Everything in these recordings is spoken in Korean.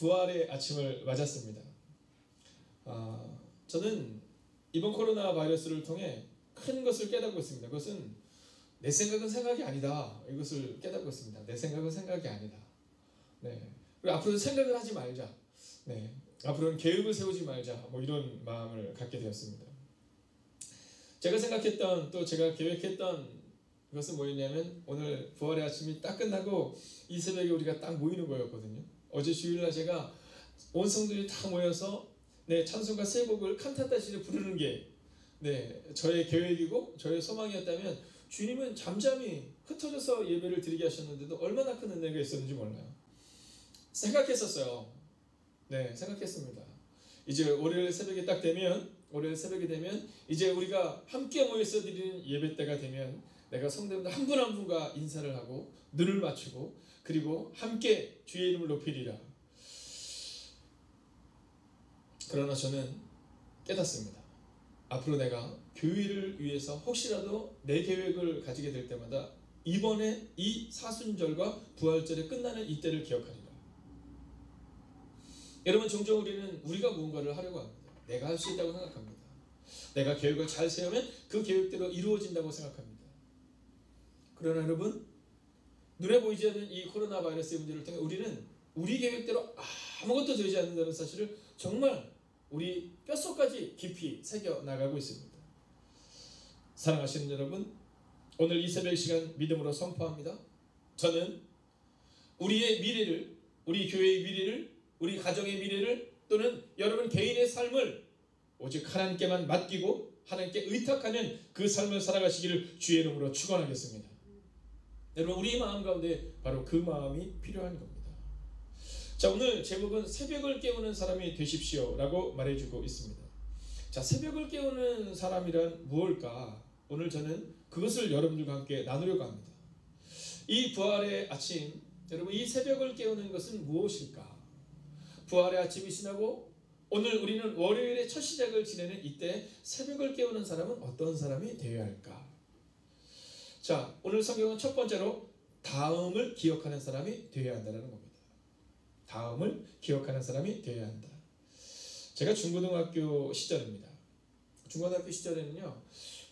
부활의 아침을 맞았습니다. 저는 이번 코로나 바이러스를 통해 큰 것을 깨닫고 있습니다. 그것은 내 생각은 생각이 아니다. 이것을 깨닫고 있습니다. 내 생각은 생각이 아니다. 네. 그리고 앞으로는 생각을 하지 말자. 네. 앞으로는 계획을 세우지 말자. 이런 마음을 갖게 되었습니다. 제가 생각했던 또 제가 계획했던 그것은 뭐였냐면 오늘 부활의 아침이 딱 끝나고 이 새벽에 우리가 딱 모이는 거였거든요. 어제 주일날 제가 온 성도들이 다 모여서 찬송가 세 곡을 칸타타시를 부르는 게 저의 계획이고 저의 소망이었다면 주님은 잠잠히 흩어져서 예배를 드리게 하셨는데도 얼마나 큰 은혜가 있었는지 몰라요. 생각했었어요. 생각했습니다. 이제 월요일 새벽이 되면 이제 우리가 함께 모여서 드리는 예배 때가 되면 내가 성도님들 한 분 한 분과 인사를 하고 눈을 맞추고 그리고 함께 주의 이름을 높이리라. 그러나 저는 깨닫습니다. 앞으로 내가 교회를 위해서 혹시라도 내 계획을 가지게 될 때마다 이번에 이 사순절과 부활절에 끝나는 이때를 기억하리라. 여러분, 종종 우리가 무언가를 하려고 합니다. 내가 할 수 있다고 생각합니다. 내가 계획을 잘 세우면 그 계획대로 이루어진다고 생각합니다. 그러나 여러분, 눈에 보이지 않는 이 코로나 바이러스의 문제를 통해 우리는 우리 계획대로 아무것도 되지 않는다는 사실을 정말 우리 뼛속까지 깊이 새겨나가고 있습니다. 사랑하시는 여러분, 오늘 이 새벽 시간 믿음으로 선포합니다. 저는 우리의 미래를, 우리 교회의 미래를, 우리 가정의 미래를 또는 여러분 개인의 삶을 오직 하나님께만 맡기고 하나님께 의탁하는 그 삶을 살아가시기를 주의 이름으로 축원하겠습니다. 여러분, 우리 마음 가운데 바로 그 마음이 필요한 겁니다. 자, 오늘 제목은 새벽을 깨우는 사람이 되십시오 라고 말해주고 있습니다. 자, 새벽을 깨우는 사람이란 무엇일까? 오늘 저는 그것을 여러분들과 함께 나누려고 합니다. 이 부활의 아침, 여러분, 이 새벽을 깨우는 것은 무엇일까? 부활의 아침이 지나고 오늘 우리는 월요일의 첫 시작을 지내는 이때 새벽을 깨우는 사람은 어떤 사람이 되어야 할까? 자, 오늘 성경은 첫 번째로 다음을 기억하는 사람이 되어야 한다는 겁니다. 다음을 기억하는 사람이 되어야 한다. 제가 중고등학교 시절입니다. 중고등학교 시절에는요,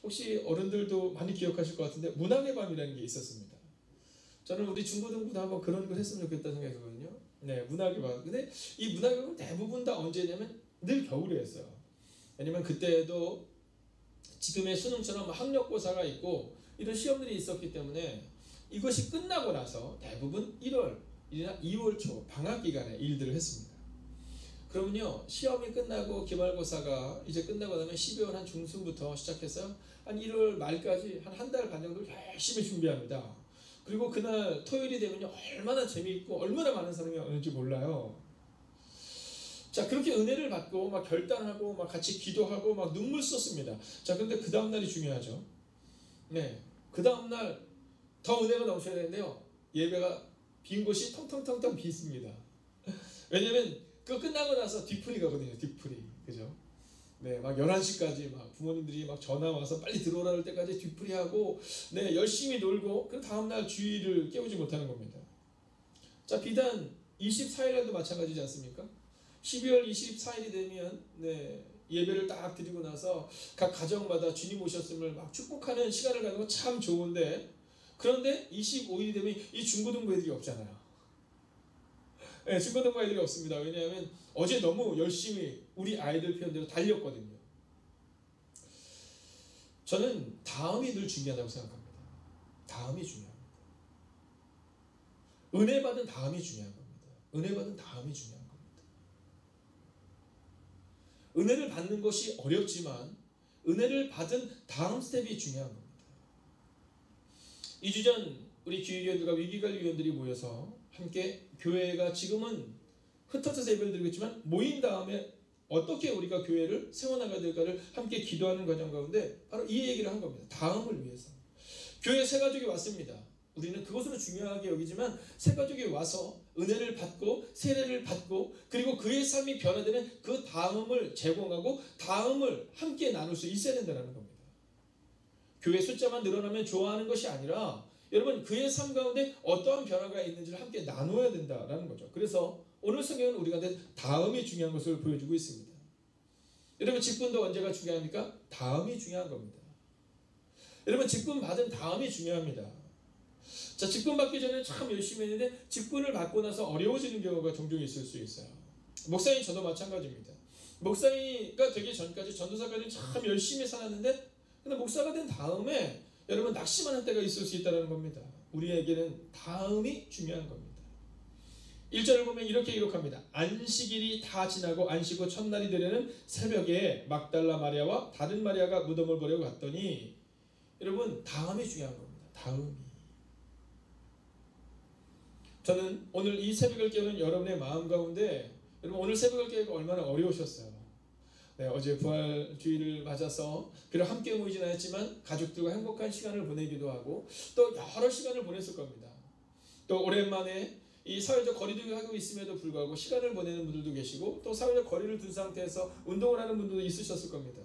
혹시 어른들도 많이 기억하실 것 같은데 문학의 밤이라는 게 있었습니다. 저는 우리 중고등부도 한번 그런 걸 했으면 좋겠다 생각했거든요. 문학의 밤. 근데 이 문학의 밤은 대부분 다 언제냐면 늘 겨울에 했어요. 왜냐면 그때도 지금의 수능처럼 학력고사가 있고 이런 시험들이 있었기 때문에 이것이 끝나고 나서 대부분 1월이나 2월 초 방학 기간에 일들을 했습니다. 그러면요, 시험이 끝나고 기말고사가 이제 끝나고 나면 12월 한 중순부터 시작해서 한 1월 말까지 한 달 반 정도 열심히 준비합니다. 그리고 그날 토요일이 되면요, 얼마나 재미있고 얼마나 많은 사람이 오는지 몰라요. 자, 그렇게 은혜를 받고 막 결단하고 막 같이 기도하고 막 눈물 쏟습니다. 자, 근데 그 다음날이 중요하죠. 그 다음날 더 은혜가 넘쳐야 되는데요, 예배가 빈 곳이 텅텅텅텅 비습니다. 왜냐면 그 끝나고 나서 뒤풀이 가거든요. 뒤풀이. 그죠? 막 11시까지 막 부모님들이 막 전화 와서 빨리 들어오라 할 때까지 뒤풀이하고 열심히 놀고 그 다음날 주의를 깨우지 못하는 겁니다. 자, 비단 24일에도 마찬가지지 않습니까? 12월 24일이 되면 예배를 딱 드리고 나서 각 가정마다 주님 오셨음을 막 축복하는 시간을 갖는 건 참 좋은데, 그런데 25일이 되면 이 중고등부 애들이 없잖아요. 중고등부 애들이 없습니다. 왜냐하면 어제 너무 열심히 우리 아이들 표현대로 달렸거든요. 저는 다음이 늘 중요하다고 생각합니다. 다음이 중요합니다. 은혜 받은 다음이 중요한 겁니다. 은혜 받은 다음이 중요한 겁니다. 은혜를 받는 것이 어렵지만 은혜를 받은 다음 스텝이 중요한 겁니다. 2주 전 우리 기후위원들과 위기관리위원들이 모여서 함께 교회가 지금은 흩어져서 예배를 드리고 있지만 모인 다음에 어떻게 우리가 교회를 세워나가야 될까를 함께 기도하는 과정 가운데 바로 이 얘기를 한 겁니다. 다음을 위해서. 교회 새 가족이 왔습니다. 우리는 그것으로 중요하게 여기지만 새 가족이 와서 은혜를 받고 세례를 받고 그리고 그의 삶이 변화되는 그 다음을 제공하고 다음을 함께 나눌 수 있어야 된다는 겁니다. 교회 숫자만 늘어나면 좋아하는 것이 아니라 여러분 그의 삶 가운데 어떠한 변화가 있는지를 함께 나눠야 된다는 거죠. 그래서 오늘 성경은 우리가 다음이 중요한 것을 보여주고 있습니다. 여러분 직분도 언제가 중요합니까? 다음이 중요한 겁니다. 여러분 직분 받은 다음이 중요합니다. 자, 직분 받기 전에 참 열심히 했는데 직분을 받고 나서 어려워지는 경우가 종종 있을 수 있어요. 목사님 저도 마찬가지입니다. 목사가 되기 전까지 전도사까지 참 열심히 살았는데 근데 목사가 된 다음에 여러분 낙심하는 때가 있을 수 있다는 겁니다. 우리에게는 다음이 중요한 겁니다. 1절을 보면 이렇게 기록합니다. 안식일이 다 지나고 안식 후 첫날이 되려는 새벽에 막달라 마리아와 다른 마리아가 무덤을 보려고 갔더니 여러분 다음이 중요한 겁니다. 다음이. 저는 오늘 이 새벽을 깨우는 여러분의 마음 가운데 여러분 오늘 새벽을 깨우고 얼마나 어려우셨어요. 네, 어제 부활주의를 맞아서 그래 함께 모이진 않았지만 가족들과 행복한 시간을 보내기도 하고 또 여러 시간을 보냈을 겁니다. 또 오랜만에 이 사회적 거리두기 하고 있음에도 불구하고 시간을 보내는 분들도 계시고 또 사회적 거리를 둔 상태에서 운동을 하는 분들도 있으셨을 겁니다.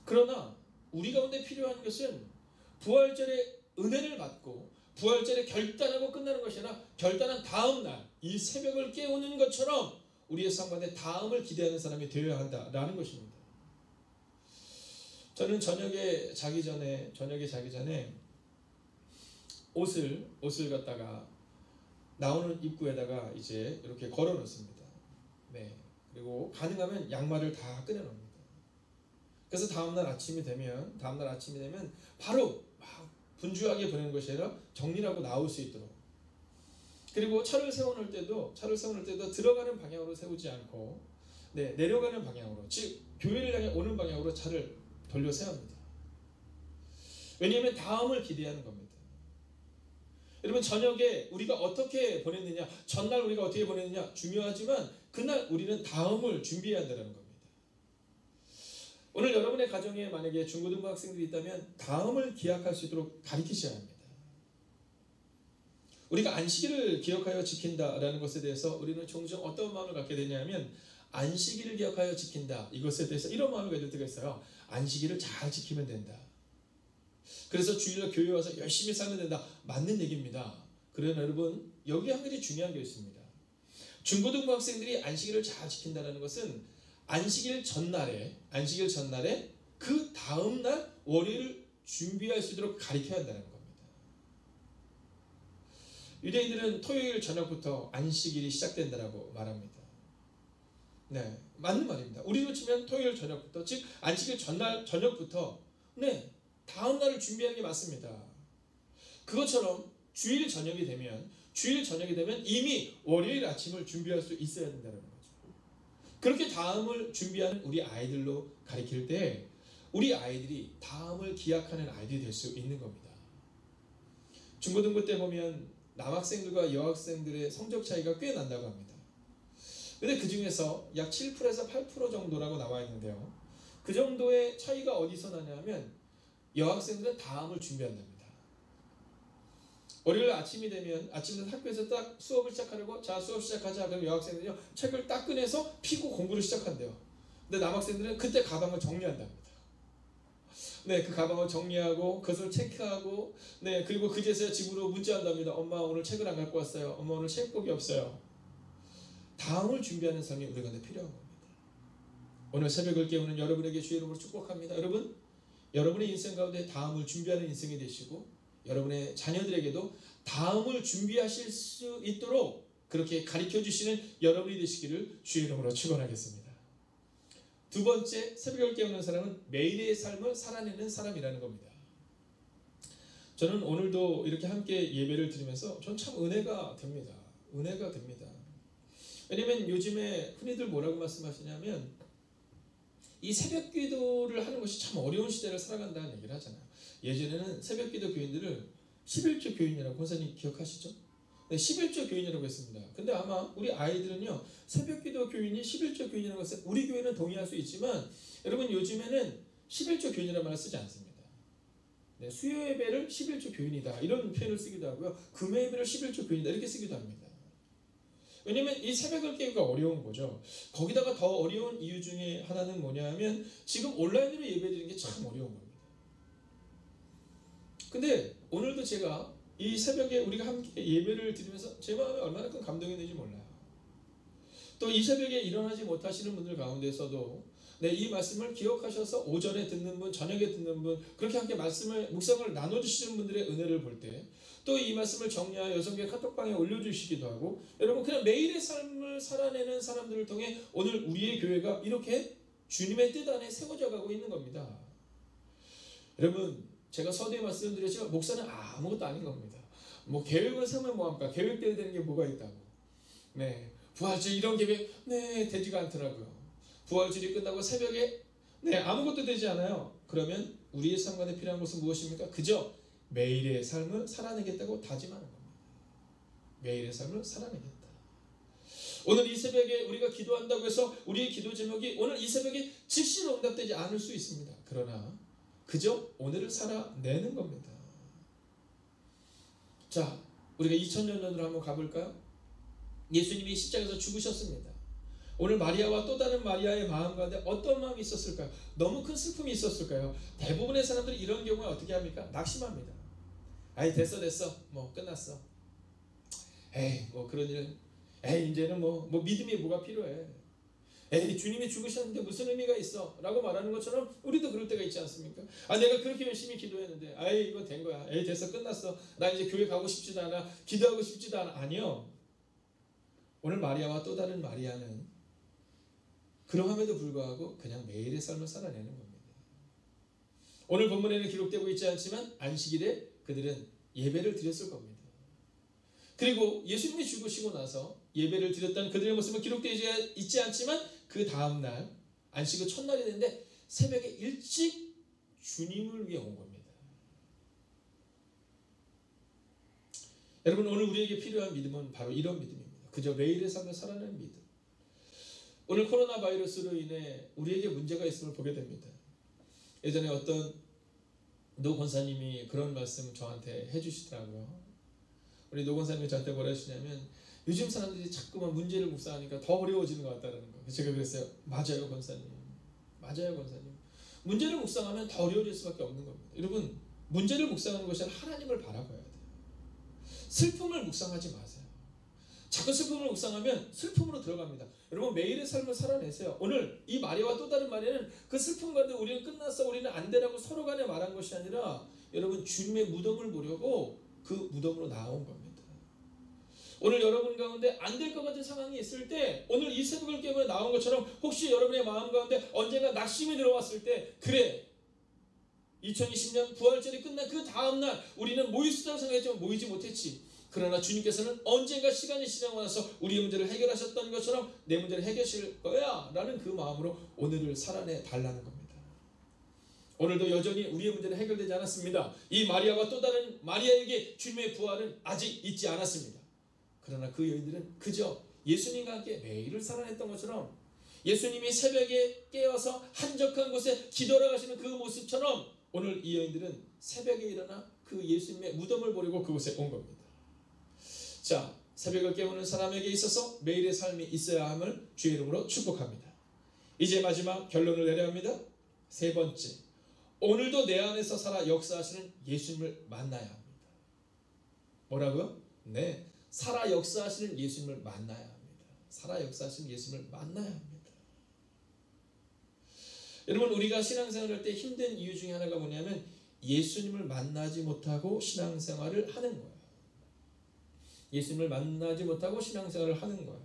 그러나 우리 가운데 필요한 것은 부활절의 은혜를 받고 부활절에 결단하고 끝나는 것이 아니라 결단한 다음 날 이 새벽을 깨우는 것처럼 우리의 삶 가운데 다음을 기대하는 사람이 되어야 한다라는 것입니다. 저는 저녁에 자기 전에 옷을 갖다가 나오는 입구에다가 이제 이렇게 걸어 놓습니다. 네. 그리고 가능하면 양말을 다 꺼내 놓습니다. 그래서 다음날 아침이 되면 바로 막 분주하게 보내는 것이 아니라 정리하고 나올 수 있도록. 그리고 차를 세워놓을 때도 들어가는 방향으로 세우지 않고 내려가는 방향으로, 즉 교회를 향해 오는 방향으로 차를 돌려 세웁니다. 왜냐하면 다음을 기대하는 겁니다. 여러분 저녁에 우리가 어떻게 보냈느냐, 전날 우리가 어떻게 보냈느냐 중요하지만 그날 우리는 다음을 준비해야 한다는 겁니다. 오늘 여러분의 가정에 만약에 중고등부 학생들이 있다면 다음을 기약할 수 있도록 가르치셔야 합니다. 우리가 안식일을 기억하여 지킨다라는 것에 대해서 우리는 종종 어떤 마음을 갖게 되냐면 안식일을 기억하여 지킨다 이것에 대해서 이런 마음을 가질 때가 있어요. 안식일을 잘 지키면 된다. 그래서 주일날 교회 와서 열심히 살면 된다. 맞는 얘기입니다. 그러나 여러분 여기 한 가지 중요한 게 있습니다. 중고등부 학생들이 안식일을 잘 지킨다는 것은 안식일 전날에 그 다음날 월요일을 준비할 수 있도록 가르쳐야 한다는 겁니다. 유대인들은 토요일 저녁부터 안식일이 시작된다고 말합니다. 네, 맞는 말입니다. 우리로 치면 토요일 저녁부터, 즉 안식일 전날 저녁부터 다음 날을 준비하는 게 맞습니다. 그것처럼 주일 저녁이 되면 이미 월요일 아침을 준비할 수 있어야 된다는 거죠. 그렇게 다음을 준비하는 우리 아이들로 가르칠 때 우리 아이들이 다음을 기약하는 아이들이 될 수 있는 겁니다. 중고등부 때 보면 남학생들과 여학생들의 성적 차이가 꽤 난다고 합니다. 근데 그 중에서 약 7%에서 8% 정도라고 나와 있는데요. 그 정도의 차이가 어디서 나냐면 여학생들은 다음을 준비한답니다. 월요일 아침이 되면 아침부터 학교에서 딱 수업을 시작하려고 자 수업 시작하자 그럼 여학생들은요 책을 딱 꺼내서 피고 공부를 시작한대요. 근데 남학생들은 그때 가방을 정리한답니다. 그 가방을 정리하고 그것을 체크하고 그리고 그제서야 집으로 문자한답니다. 엄마 오늘 책을 안 갖고 왔어요. 엄마 오늘 책복이 없어요. 다음을 준비하는 삶이 우리 가운데 필요한 겁니다. 오늘 새벽을 깨우는 여러분에게 주의 이름으로 축복합니다. 여러분의 인생 가운데 다음을 준비하는 인생이 되시고 여러분의 자녀들에게도 다음을 준비하실 수 있도록 그렇게 가르쳐 주시는 여러분이 되시기를 주의 이름으로 축원하겠습니다. 두 번째, 새벽을 깨우는 사람은 매일의 삶을 살아내는 사람이라는 겁니다. 저는 오늘도 이렇게 함께 예배를 드리면서 전 참 은혜가 됩니다. 왜냐하면 요즘에 흔히들 뭐라고 말씀하시냐면 이 새벽 기도를 하는 것이 참 어려운 시대를 살아간다는 얘기를 하잖아요. 예전에는 새벽 기도 교인들을 11조 교인이라고 권사님 기억하시죠? 11조 교인이라고 했습니다. 근데 아마 우리 아이들은요 새벽 기도 교인이 11조 교인이라는 것은 우리 교회는 동의할 수 있지만 여러분 요즘에는 11조 교인이라는 말을 쓰지 않습니다. 수요 예배를 11조 교인이다 이런 표현을 쓰기도 하고요. 금요 예배를 11조 교인이다 이렇게 쓰기도 합니다. 왜냐면 이 새벽을 깨우기가 어려운 거죠. 거기다가 더 어려운 이유 중에 하나는 뭐냐면 지금 온라인으로 예배드리는 게 참 어려운 겁니다. 근데 오늘도 제가 이 새벽에 우리가 함께 예배를 드리면서 제 마음에 얼마나 큰 감동이 되는지 몰라요. 또 이 새벽에 일어나지 못하시는 분들 가운데서도 이 말씀을 기억하셔서 오전에 듣는 분, 저녁에 듣는 분, 그렇게 함께 묵상을 나눠주시는 분들의 은혜를 볼 때 또 이 말씀을 정리하여 여성교회 카톡방에 올려주시기도 하고, 여러분 그냥 매일의 삶을 살아내는 사람들을 통해 오늘 우리의 교회가 이렇게 주님의 뜻 안에 세워져 가고 있는 겁니다. 여러분, 제가 서두에 말씀드렸지만 목사는 아무것도 아닌 겁니다. 뭐 계획을 세우면 뭐합니까? 계획대로 되는 게 뭐가 있다고. 부활절 이런 계획 되지가 않더라고요. 부활절이 끝나고 새벽에 아무것도 되지 않아요. 그러면 우리의 삶 가운데 필요한 것은 무엇입니까? 그저 매일의 삶을 살아내겠다고 다짐하는 겁니다. 매일의 삶을 살아내겠다. 오늘 이 새벽에 우리가 기도한다고 해서 우리의 기도 제목이 오늘 이 새벽에 즉시로 응답되지 않을 수 있습니다. 그러나 그저 오늘을 살아내는 겁니다. 자, 우리가 2000년 전으로 한번 가볼까요? 예수님이 십자가에서 죽으셨습니다. 오늘 마리아와 또 다른 마리아의 마음 가운데 어떤 마음이 있었을까요? 너무 큰 슬픔이 있었을까요? 대부분의 사람들이 이런 경우에 어떻게 합니까? 낙심합니다. 아이 됐어 뭐 끝났어. 에이 뭐 그런 일, 이제는 뭐 믿음이 뭐가 필요해. 주님이 죽으셨는데 무슨 의미가 있어? 라고 말하는 것처럼 우리도 그럴 때가 있지 않습니까? 내가 그렇게 열심히 기도했는데 이거 된 거야. 됐어 끝났어. 나 이제 교회 가고 싶지도 않아. 기도하고 싶지도 않아. 아니요. 오늘 마리아와 또 다른 마리아는 그러함에도 불구하고 그냥 매일의 삶을 살아내는 겁니다. 오늘 본문에는 기록되고 있지 않지만 안식일에 그들은 예배를 드렸을 겁니다. 그리고 예수님이 죽으시고 나서 예배를 드렸다는 그들의 모습은 기록되어 있지 않지만 그 다음날 안식 후 첫날이 됐는데 새벽에 일찍 주님을 위해 온 겁니다. 여러분, 오늘 우리에게 필요한 믿음은 바로 이런 믿음입니다. 그저 매일의 삶을 살아내는 믿음. 오늘 코로나 바이러스로 인해 우리에게 문제가 있음을 보게 됩니다. 예전에 어떤 노 권사님이 그런 말씀 저한테 해주시더라고요. 우리 노 권사님이 저한테 뭐라 하시냐면 요즘 사람들이 자꾸만 문제를 묵상하니까 더 어려워지는 것 같다는 거. 제가 그랬어요. 맞아요 권사님. 맞아요 권사님. 문제를 묵상하면 더 어려워질 수밖에 없는 겁니다. 여러분, 문제를 묵상하는 것이 아니라 하나님을 바라봐야 돼요. 슬픔을 묵상하지 마세요. 자꾸 슬픔을 묵상하면 슬픔으로 들어갑니다. 여러분, 매일의 삶을 살아내세요. 오늘 이 마리아와 또 다른 마리아는 그 슬픔 가운데 우리는 끝났어, 우리는 안 되라고 서로 간에 말한 것이 아니라 여러분 주님의 무덤을 보려고 그 무덤으로 나온 겁니다. 오늘 여러분 가운데 안 될 것 같은 상황이 있을 때 오늘 이 새벽을 깨고 나온 것처럼 혹시 여러분의 마음 가운데 언젠가 낙심이 들어왔을 때 그래 2020년 부활절이 끝난 그 다음날 우리는 모일 수 있다고 생각했지만 모이지 못했지. 그러나 주님께서는 언젠가 시간이 지나고 나서 우리의 문제를 해결하셨던 것처럼 내 문제를 해결하실 거야 라는 그 마음으로 오늘을 살아내 달라는 겁니다. 오늘도 여전히 우리의 문제는 해결되지 않았습니다. 이 마리아와 또 다른 마리아에게 주님의 부활은 아직 있지 않았습니다. 그러나 그 여인들은 그저 예수님과 함께 매일을 살아냈던 것처럼 예수님이 새벽에 깨어서 한적한 곳에 기도하러 가시는 그 모습처럼 오늘 이 여인들은 새벽에 일어나 그 예수님의 무덤을 보려고 그곳에 온 겁니다. 자, 새벽을 깨우는 사람에게 있어서 매일의 삶이 있어야 함을 주의 이름으로 축복합니다. 이제 마지막 결론을 내려야 합니다. 세 번째, 오늘도 내 안에서 살아 역사하시는 예수님을 만나야 합니다. 뭐라고요? 네, 살아 역사하시는 예수님을 만나야 합니다. 살아 역사하시는 예수님을 만나야 합니다. 여러분, 우리가 신앙생활을 할 때 힘든 이유 중에 하나가 뭐냐면 예수님을 만나지 못하고 신앙생활을 하는 거예요. 예수님을 만나지 못하고 신앙생활을 하는 거예요.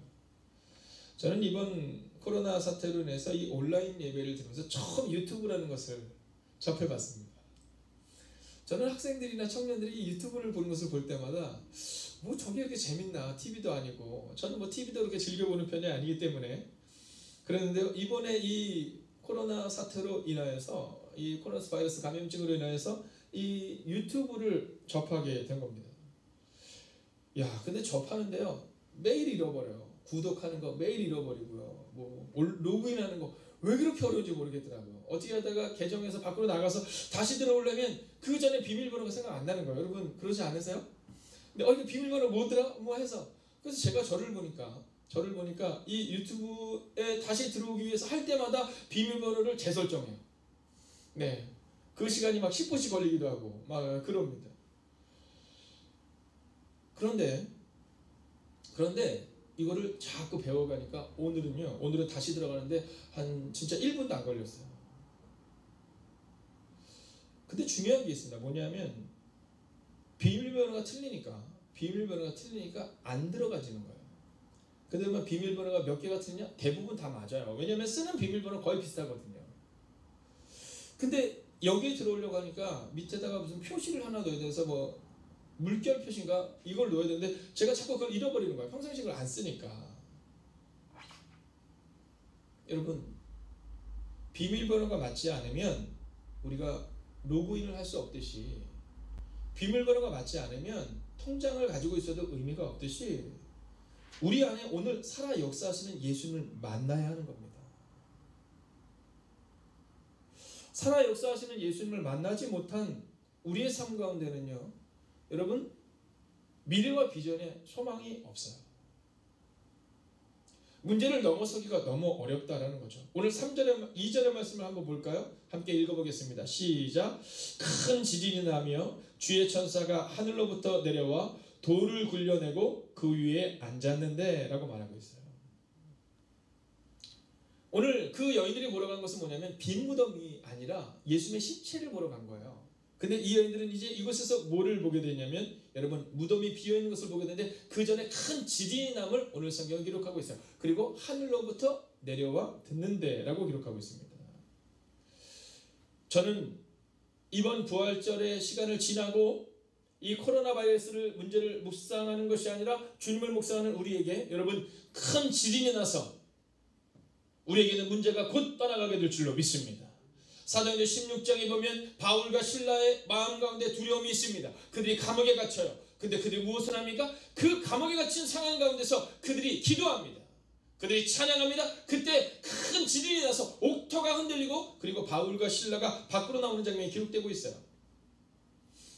저는 이번 코로나 사태로 인해서 이 온라인 예배를 들으면서 처음 유튜브라는 것을 접해봤습니다. 저는 학생들이나 청년들이 유튜브를 보는 것을 볼 때마다 뭐 저게 이렇게 재밌나, TV도 아니고 저는 뭐 TV도 그렇게 즐겨보는 편이 아니기 때문에 그랬는데 이번에 이 코로나 사태로 인하여서 이 코로나 바이러스 감염증으로 인하여서 이 유튜브를 접하게 된 겁니다. 야, 근데 접하는데요 매일 잃어버려요. 구독하는 거 매일 잃어버리고요. 뭐 로그인하는 거 왜 그렇게 어려운지 모르겠더라고요. 어떻게 하다가 계정에서 밖으로 나가서 다시 들어오려면 그 전에 비밀번호가 생각 안 나는 거예요. 여러분 그러지 않으세요? 근데 이게 비밀번호 뭐더라? 뭐 해서 그래서 제가 저를 보니까 이 유튜브에 다시 들어오기 위해서 할 때마다 비밀번호를 재설정해요. 네, 그 시간이 막 10분씩 걸리기도 하고 막 그럽니다. 그런데 이거를 자꾸 배워가니까 오늘은 다시 들어가는데 한 진짜 1분도 안 걸렸어요. 근데 중요한 게 있습니다. 뭐냐면 비밀번호가 틀리니까 안 들어가지는 거예요. 그러면 비밀번호가 몇 개가 틀리냐? 대부분 다 맞아요. 왜냐하면 쓰는 비밀번호 거의 비슷하거든요. 근데 여기에 들어오려고 하니까 밑에다가 무슨 표시를 하나 넣어야 돼서 뭐 물결 표시인가 이걸 넣어야 되는데 제가 자꾸 그걸 잃어버리는 거예요. 평상시에 그걸 안 쓰니까. 여러분, 비밀번호가 맞지 않으면 우리가 로그인을 할 수 없듯이, 비밀번호가 맞지 않으면 통장을 가지고 있어도 의미가 없듯이 우리 안에 오늘 살아 역사하시는 예수님을 만나야 하는 겁니다. 살아 역사하시는 예수님을 만나지 못한 우리의 삶 가운데는요, 여러분, 미래와 비전에 소망이 없어요. 문제를 넘어서기가 너무 어렵다라는 거죠. 오늘 3절에 2절의 말씀을 한번 볼까요? 함께 읽어보겠습니다. 시작. 큰 지진이 나며 주의 천사가 하늘로부터 내려와 돌을 굴려내고 그 위에 앉았는데 라고 말하고 있어요. 오늘 그 여인들이 보러 간 것은 뭐냐면 빈 무덤이 아니라 예수님의 시체를 보러 간 거예요. 근데 이 여인들은 이제 이곳에서 뭐를 보게 되냐면, 여러분, 무덤이 비어있는 것을 보게 되는데 그 전에 큰 지진이 남을 오늘 성경은 기록하고 있어요. 그리고 하늘로부터 내려와 듣는데 라고 기록하고 있습니다. 저는 이번 부활절의 시간을 지나고 이 코로나 바이러스를 문제를 묵상하는 것이 아니라 주님을 묵상하는 우리에게, 여러분, 큰 지진이 나서 우리에게는 문제가 곧 떠나가게 될 줄로 믿습니다. 사도행전 16장에 보면 바울과 실라의 마음 가운데 두려움이 있습니다. 그들이 감옥에 갇혀요. 근데 그들이 무엇을 합니까? 그 감옥에 갇힌 상황 가운데서 그들이 기도합니다. 그들이 찬양합니다. 그때 큰 지진이 나서 옥토가 흔들리고, 그리고 바울과 실라가 밖으로 나오는 장면이 기록되고 있어요.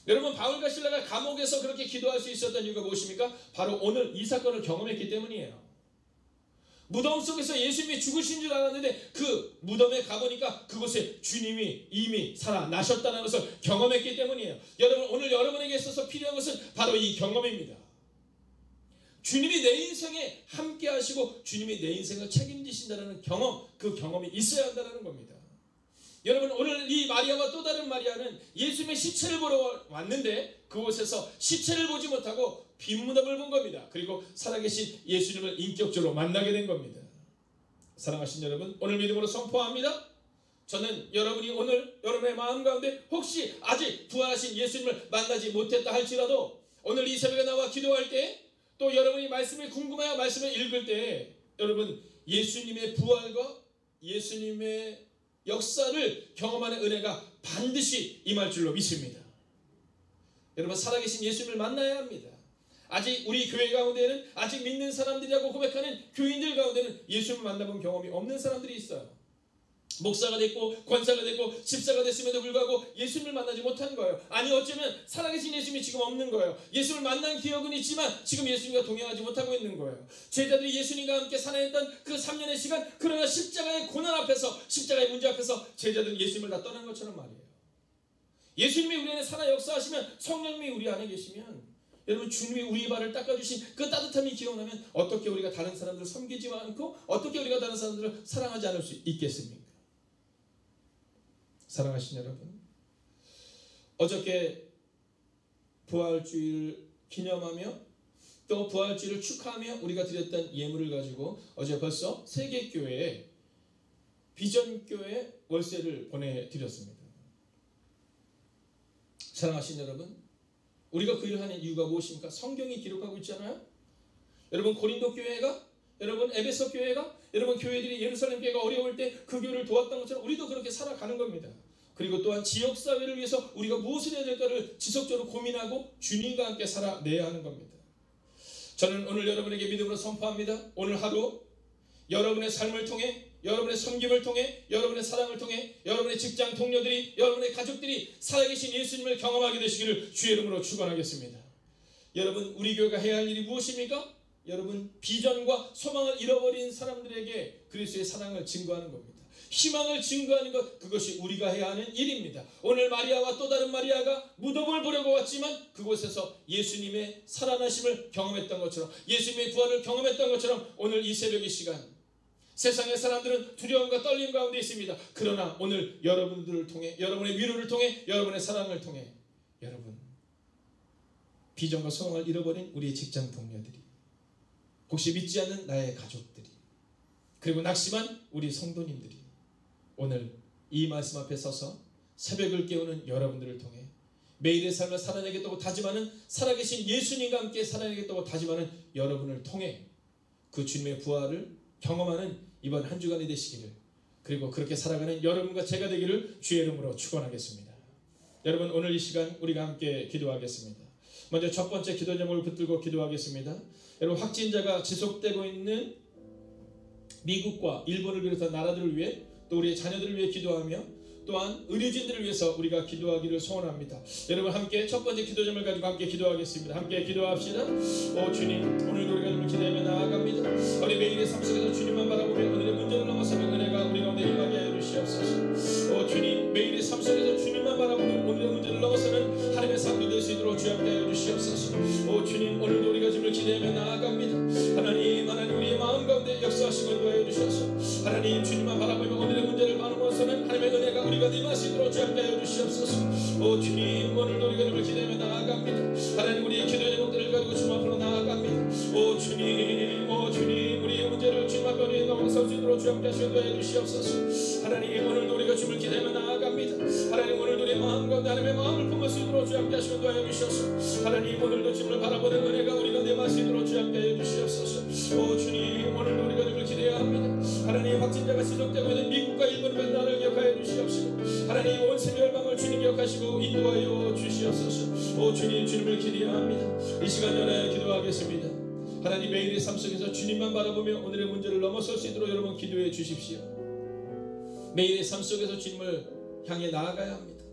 여러분, 바울과 실라가 감옥에서 그렇게 기도할 수 있었던 이유가 무엇입니까? 바로 오늘 이 사건을 경험했기 때문이에요. 무덤 속에서 예수님이 죽으신 줄 알았는데 그 무덤에 가보니까 그곳에 주님이 이미 살아나셨다는 것을 경험했기 때문이에요. 여러분, 오늘 여러분에게 있어서 필요한 것은 바로 이 경험입니다. 주님이 내 인생에 함께 하시고 주님이 내 인생을 책임지신다는 경험, 그 경험이 있어야 한다는 겁니다. 여러분, 오늘 이 마리아와 또 다른 마리아는 예수님의 시체를 보러 왔는데 그곳에서 시체를 보지 못하고 빈 무덤을 본 겁니다. 그리고 살아계신 예수님을 인격적으로 만나게 된 겁니다. 사랑하신 여러분, 오늘 믿음으로 선포합니다. 저는 여러분이 오늘 여러분의 마음 가운데 혹시 아직 부활하신 예수님을 만나지 못했다 할지라도 오늘 이 새벽에 나와 기도할 때, 또 여러분이 말씀을 궁금해야 말씀을 읽을 때, 여러분, 예수님의 부활과 예수님의 역사를 경험하는 은혜가 반드시 임할 줄로 믿습니다. 여러분, 살아계신 예수님을 만나야 합니다. 아직 우리 교회 가운데는, 아직 믿는 사람들이라고 고백하는 교인들 가운데는 예수님을 만나본 경험이 없는 사람들이 있어요. 목사가 됐고 권사가 됐고 집사가 됐음에도 불구하고 예수님을 만나지 못한 거예요. 아니, 어쩌면 살아계신 예수님이 지금 없는 거예요. 예수님을 만난 기억은 있지만 지금 예수님과 동행하지 못하고 있는 거예요. 제자들이 예수님과 함께 살아냈던 그 3년의 시간, 그러나 십자가의 고난 앞에서, 십자가의 문제 앞에서 제자들은 예수님을 다 떠난 것처럼 말이에요. 예수님이 우리 안에 살아 역사하시면, 성령님이 우리 안에 계시면, 여러분, 주님이 우리 발을 닦아주신 그 따뜻함이 기억나면 어떻게 우리가 다른 사람들을 섬기지 않고 어떻게 우리가 다른 사람들을 사랑하지 않을 수 있겠습니까? 사랑하신 여러분, 어저께 부활주일 기념하며 또 부활주일을 축하하며 우리가 드렸던 예물을 가지고 어제 벌써 3개 교회에 비전교회 월세를 보내드렸습니다. 사랑하신 여러분, 우리가 그 일을 하는 이유가 무엇입니까? 성경이 기록하고 있잖아요. 여러분, 고린도 교회가, 여러분, 에베소 교회가, 여러분, 교회들이 예루살렘 교회가 어려울 때 그 교회를 도왔던 것처럼 우리도 그렇게 살아가는 겁니다. 그리고 또한 지역사회를 위해서 우리가 무엇을 해야 될까를 지속적으로 고민하고 주님과 함께 살아내야 하는 겁니다. 저는 오늘 여러분에게 믿음으로 선포합니다. 오늘 하루 여러분의 삶을 통해, 여러분의 섬김을 통해, 여러분의 사랑을 통해 여러분의 직장 동료들이, 여러분의 가족들이 살아계신 예수님을 경험하게 되시기를 주의 이름으로 축원하겠습니다. 여러분, 우리 교회가 해야 할 일이 무엇입니까? 여러분, 비전과 소망을 잃어버린 사람들에게 그리스도의 사랑을 증거하는 겁니다. 희망을 증거하는 것, 그것이 우리가 해야 하는 일입니다. 오늘 마리아와 또 다른 마리아가 무덤을 보려고 왔지만 그곳에서 예수님의 살아나심을 경험했던 것처럼, 예수님의 부활을 경험했던 것처럼 오늘 이 새벽의 시간 세상의 사람들은 두려움과 떨림 가운데 있습니다. 그러나 오늘 여러분들을 통해, 여러분의 위로를 통해, 여러분의 사랑을 통해, 여러분 비전과 소망을 잃어버린 우리의 직장 동료들이, 혹시 믿지 않는 나의 가족들이, 그리고 낙심한 우리 성도님들이 오늘 이 말씀 앞에 서서 새벽을 깨우는 여러분들을 통해 매일의 삶을 살아내겠다고 다짐하는, 살아계신 예수님과 함께 살아내겠다고 다짐하는 여러분을 통해 그 주님의 부활을 경험하는 이번 한 주간이 되시기를, 그리고 그렇게 살아가는 여러분과 제가 되기를 주의 이름으로 축원하겠습니다. 여러분, 오늘 이 시간 우리가 함께 기도하겠습니다. 먼저 첫 번째 기도 제목을 붙들고 기도하겠습니다. 여러분, 확진자가 지속되고 있는 미국과 일본을 비롯한 나라들을 위해, 또 우리의 자녀들을 위해 기도하며 또한 의료진들을 위해서 우리가 기도하기를 소원합니다. 여러분, 함께 첫 번째 기도 제목을 가지고 함께 기도하겠습니다. 함께 기도합시다. 오 주님, 오늘도 우리가 주님을 기대하며 나아갑니다. 우리 매일의 삶 속에서 주님만 바라보며 오늘의 문제를 넘어서는 은혜가 우리 가운데 임하게 하여 주시옵소서. 오 주님, 매일의 삶 속에서 주님만 바라보며 오늘의 문제를 넘어서는 하나님의 삶이 될 수 있도록 주여 함께 하여 주시옵소서. 오 주님, 오늘도 우리가 주님을 기대하며 나아갑니다. 하나님 우리의 마음 가운데 역사하시고 인도하여 주셔서, 하나님 주님만 바라보며 오늘의 문제를 나누면서는 하나님의 은혜가 우리가 임하시도록 주여 함께 하여 주시옵소서. 오 주님, 오늘도 우리가 주님을 기대하며 나아갑니다. 하나님, 우리의 기도 제목들을 가지고 주님 앞으로 나아갑니다. 오 주님, 오 주님, 우리의 문제를 주님 앞에 넘어설 수 있도록 주여 함께 하시고 인도하여 주시옵소서. 하나님, 오늘도 우리가 주님을 기대하며 나아갑니다. 하나님, 오늘도 우리의 마음 가운데 하나님의 마음을 품을 수 있도록 주여 함께 하시고 인도하여 주시옵소서. 하나님, 오늘도 주님을 바라보는 은혜가 우리가 임하시도록 주여 함께 하여 주시옵소서. 오 주님, 오늘도 우리가 주님을 기대해야 합니다. 하나님, 확진자가 지속되고 있는 미국과 일본의 나라를 기억하여 주시옵시고, 하나님 온 세계 열방을 주님 기억하시고 인도하여 주시옵소서. 오 주님, 주님을 기대해야 합니다. 이 시간 전에 기도하겠습니다. 하나님, 매일의 삶 속에서 주님만 바라보며 오늘의 문제를 넘어설 수 있도록 여러분 기도해 주십시오. 매일의 삶 속에서 주님을 향해 나아가야 합니다.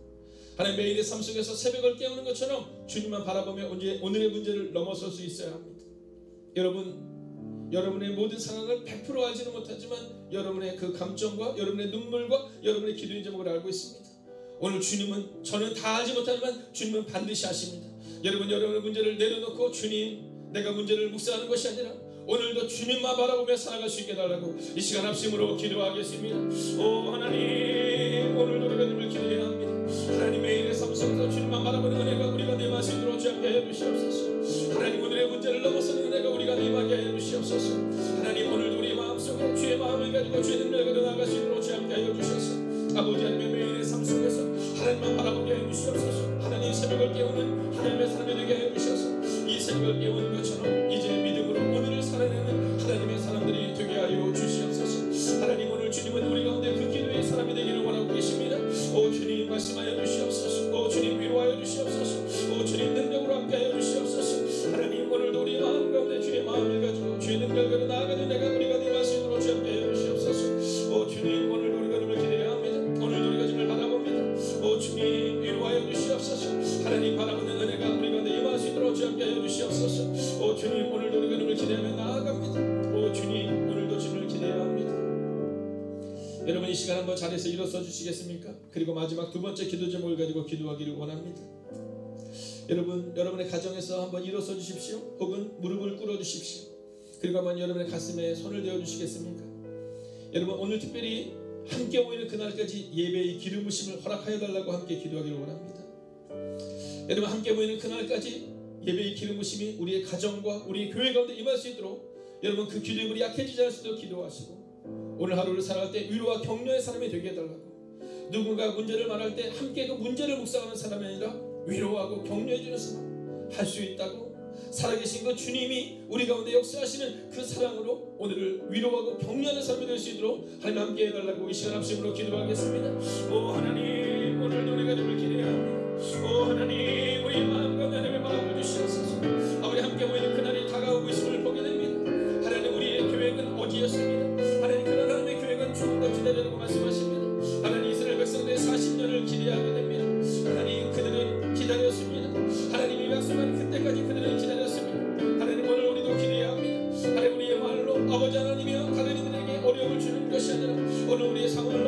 하나님, 매일의 삶 속에서 새벽을 깨우는 것처럼 주님만 바라보며 오늘의 문제를 넘어설 수 있어야 합니다. 여러분의 모든 상황을 100% 알지는 못하지만 여러분의 그 감정과 여러분의 눈물과 여러분의 기도의 제목을 알고 있습니다. 오늘 주님은, 저는 다 알지 못하지만 주님은 반드시 아십니다. 여러분의 문제를 내려놓고 주님, 내가 문제를 묵상하는 것이 아니라 오늘도 주님만 바라보며 살아갈 수 있게 해달라고 이 시간 합심으로 기도하겠습니다. 오 하나님, 오늘도 우리가 주님을 기도해야 합니다. 하나님, 매일의 삶 속에서 주님만 바라보는 은혜가 우리가 임하시도록 주님께 해주시옵소서. 하나님, 오늘의 문제를 넘어서는 은혜가 우리가 임하게 해주시옵소서. 하나님, 오늘도 우리 마음속에 주의 마음을 가지고 주의 능력을 가지고 나아갈 수 있도록 주님께 해주셔서, 아버지 하나님의 매일의 삶 속에서 하나님만 바라보게 해주시옵소서. 하나님, 새벽을 깨우는 하나님의 사람이 되게 해주셔서 이 새벽을 깨우는 것처럼 이제 믿음으로 오늘을 살아내는 하나님의 사람들이 되게 하여 주시옵소서. 하나님, 오늘 주님은 우리 가운데 그 기도의 사람이 되기를 원하고 계십니다. 오 주님, 말씀하여 주시옵소서. 오 주님, 위로하여 주시옵소서. 오 주님, 능력으로 함께하여 주시옵소서. 하나님, 오늘도 우리 마음 가운데 주의 마음을 가지고 주의 능력으로 나아가는 내가 우리가 임할 수 있도록 주님 함께하여 주시옵소서. 오 주님, 오늘도 우리가 주님을 기대해야 합니다. 오늘도 우리가 주님을 바라봅니다. 오 주님, 위로하여 주시옵소서. 하나님, 바라보는 은혜가 우리 가운데 임할 수 있도록 주님 함께하여 주시옵소서. 오 주님, 오늘도 우리가 주님을 기대하며 나아갑니다. 오 주님, 오늘도 주님을 기대해야 합니다. 여러분, 이 시간 한번 자리에서 일어서 주시겠습니까? 그리고 마지막 두 번째 기도 제목을 가지고 기도하기를 원합니다. 여러분의 가정에서 한번 일어서 주십시오. 혹은 무릎을 꿇어 주십시오. 그리고 한번 여러분의 가슴에 손을 대어 주시겠습니까? 여러분, 오늘 특별히 함께 모이는 그날까지 예배의 기름 부심을 허락하여 달라고 함께 기도하기를 원합니다. 여러분, 함께 모이는 그날까지 예배의 기름 부심이 우리의 가정과 우리의 교회 가운데 임할 수 있도록 여러분 그 기도의 물이 약해지지 않을 수 있도록 기도하시고, 오늘 하루를 살아갈 때 위로와 격려의 사람이 되게 해달라고, 누군가 문제를 말할 때 함께 그 문제를 묵상하는 사람이 아니라 위로하고 격려해주는 사람 할 수 있다고, 살아계신 그 주님이 우리 가운데 역사하시는 그 사랑으로 오늘을 위로하고 격려하는 사람이 될 수 있도록 하나님 함께 해달라고 이 시간 합심으로 기도하겠습니다. 오 하나님, 오늘도 우리가 주님을 기대해야 합니다. 오 하나님, 우리의 마음 가운데 하나님의 마음을 주시옵소서. 아버지, 함께 모이는 그날이 다가오고 있음을 보게 됩니다. 하나님, 우리의 계획은 어디였습니다. 하나님, 그날 하나님의 계획은 조금 더 기다리라고 말씀하십니다. 하나님, 이스라엘 백성들의 40년을 기대하게 됩니다. 하나님, 그들은 기다렸습니다. 하나님, 이 백성은 그때까지 그들은 기다렸습니다. 하나님, 오늘 우리도 기대해야 합니다. 하나님, 우리의 말로 아버지 하나님이여 다른 이들에게 어려움을 주는 것이 아니라 오늘 우리의 상황을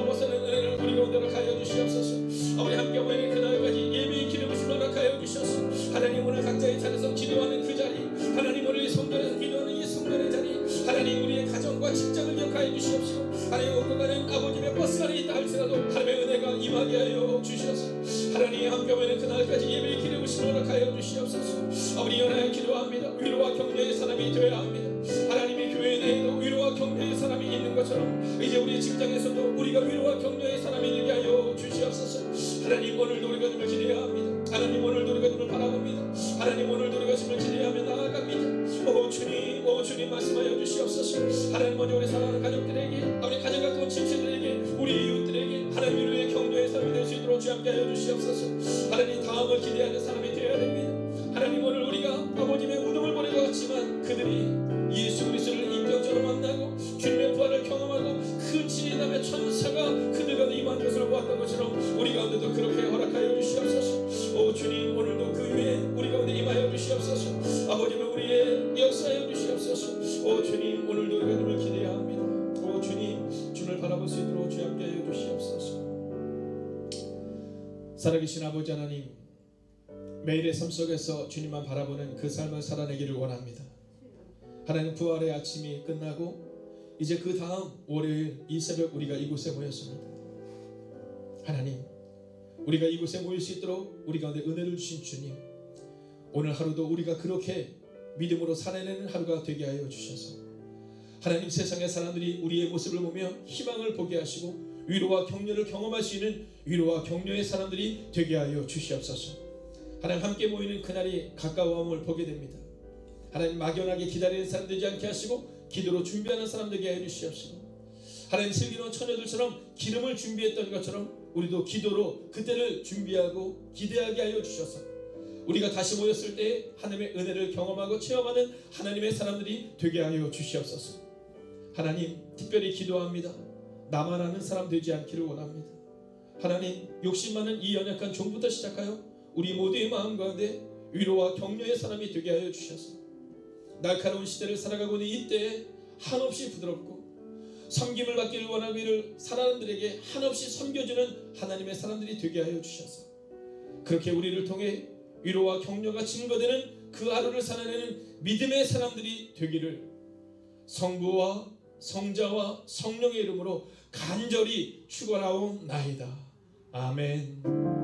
하나님 우리의 가정과 직장을 기억하여 주시옵시고 하나님 오고 가는 아버님의 버스 안에 있다 할지라도 하나님의 은혜가 임하게 하여 주시옵소서. 하나님 함께 오면 그날까지 예배의 기름으로 허락하여 주시옵소서. 아버지 연하여 기도합니다. 위로와 격려의 사람이 되어야 합니다. 하나님의 교회 내에도 위로와 격려의 사람이 있는 것처럼 이제 우리 직장에서도 우리가 위로와 격려의 사람이 되게 하여 주시옵소서. 하나님 오늘도 우리가 주를 기대해야 합니다. 하나님 오늘도 우리가 주를 바라봅니다. 하나님 오늘도 우리가 주를 기대하며 나아갑니다. 오 주님 말씀하여 주시옵소서. 하나님 먼저 우리 사랑하는 가족들에게 아버지 가정 가까운 친척들에게 우리 이웃들에게 하나님 위로의 격려의 사람이 될 수 있도록 주 함께 하여 주시옵소서. 하나님 다음을 기대하는 사람이 되어야 됩니다. 하나님 오늘 우리가 아버님의 무덤을 보내고 왔지만 그들이 예수 그리스도를 인격적으로 만나고 주님의 부활을 경험하고 큰 진리담의 천사가 그들 가운데 임한 것을 보았던 것처럼 우리 가운데도 그렇게 허락하여 주시옵소서. 오 주님 오늘도 그 위에 우리 가운데 임하여 주시옵소서. 아버지는 우리의 역사하여 주시옵소서. 오 주님 오늘도 우리가 주를 기대해야 합니다. 오 주님 주를 바라볼 수 있도록 주 함께 하여 주시옵소서. 살아계신 아버지 하나님, 매일의 삶 속에서 주님만 바라보는 그 삶을 살아내기를 원합니다. 하나님 부활의 아침이 끝나고 이제 그 다음 월요일 이 새벽 우리가 이곳에 모였습니다. 하나님 우리가 이곳에 모일 수 있도록 우리 가운데 은혜를 주신 주님, 오늘 하루도 우리가 그렇게 믿음으로 살아내는 하루가 되게 하여 주셔서 하나님 세상의 사람들이 우리의 모습을 보며 희망을 보게 하시고 위로와 격려를 경험할 수 있는 위로와 격려의 사람들이 되게 하여 주시옵소서. 하나님 함께 모이는 그날이 가까워함을 보게 됩니다. 하나님 막연하게 기다리는 사람 되지 않게 하시고 기도로 준비하는 사람 되게 하여 주시옵시고 하나님 슬기로운 처녀들처럼 기름을 준비했던 것처럼 우리도 기도로 그때를 준비하고 기대하게 하여 주셔서 우리가 다시 모였을 때 하나님의 은혜를 경험하고 체험하는 하나님의 사람들이 되게 하여 주시옵소서. 하나님 특별히 기도합니다. 나만 아는 사람 되지 않기를 원합니다. 하나님 욕심 많은 이 연약한 종부터 시작하여 우리 모두의 마음 가운데 위로와 격려의 사람이 되게 하여 주셔서 날카로운 시대를 살아가고 있는 이때에 한없이 부드럽고 섬김을 받기를 원하기를 사람들에게 한없이 섬겨주는 하나님의 사람들이 되게 하여 주셔서 그렇게 우리를 통해 위로와 격려가 증거되는 그 하루를 살아내는 믿음의 사람들이 되기를 성부와 성자와 성령의 이름으로 간절히 축원하옵나이다. 아멘.